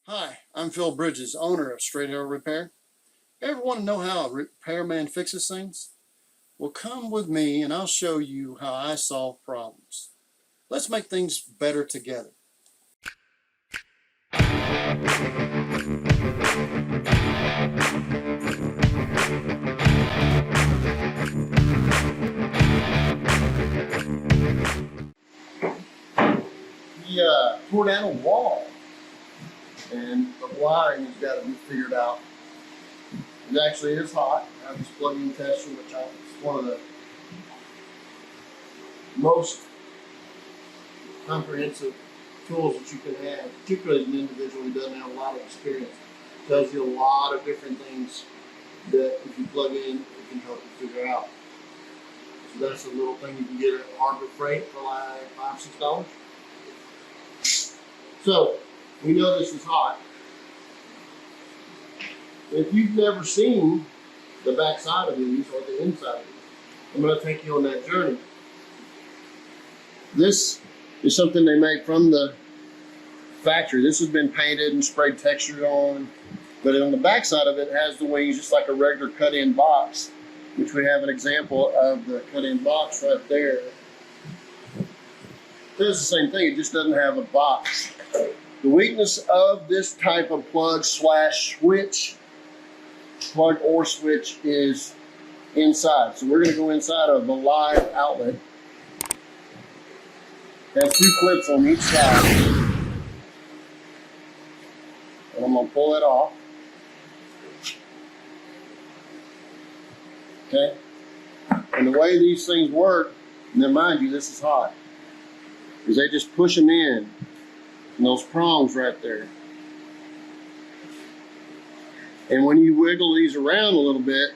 Hi, I'm Phil Bridges, owner of Straight Arrow Repair. Ever want to know how a repairman fixes things? Well, come with me and I'll show you how I solve problems. Let's make things better together. He tore down a wall and the wiring has got to be figured out. It actually is hot. I have this plug-in tester, which is one of the most comprehensive tools that you can have, particularly as an individual who doesn't have a lot of experience. It tells you a lot of different things that if you plug in, it can help you figure out. So that's a little thing you can get at Harbor Freight for like $5, $6. So we know this is hot. If you've never seen the back side of these or the inside of these, I'm going to take you on that journey. This is something they made from the factory. This has been painted and sprayed texture on, but on the back side of it has the wings just like a regular cut-in box, which we have an example of the cut-in box right there. It does the same thing, it just doesn't have a box. The weakness of this type of plug or switch is inside. So we're going to go inside of the live outlet. It has 2 clips on each side. And I'm going to pull it off. Okay? And the way these things work, now mind you, this is hot, is they just push them in those prongs right there. And when you wiggle these around a little bit,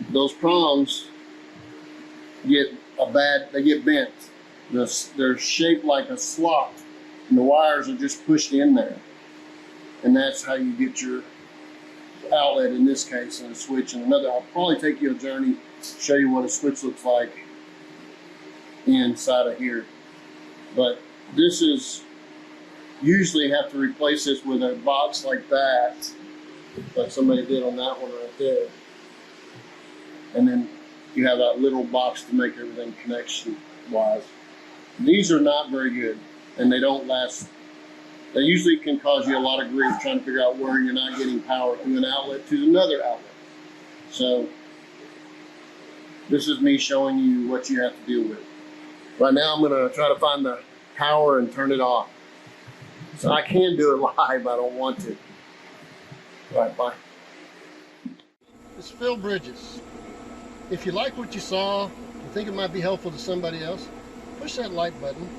those prongs get bent. They're shaped like a slot, and the wires are just pushed in there. And that's how you get your outlet in this case, and a switch in another. I'll probably take you a journey, show you what a switch looks like inside of here. But this is, usually have to replace this with a box like that, like somebody did on that one right there. And then you have that little box to make everything connection-wise. These are not very good, and they don't last. They usually can cause you a lot of grief trying to figure out where you're not getting power from an outlet to another outlet. So this is me showing you what you have to deal with. Right now I'm going to try to find the power and turn it off. So I can do it live, I don't want to. All right, bye. It's Phil Bridges. If you like what you saw, you think it might be helpful to somebody else, push that like button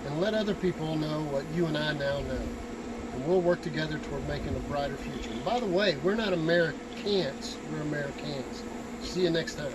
and let other people know what you and I now know. And we'll work together toward making a brighter future. And by the way, we're not Americans, we're Americans. See you next time.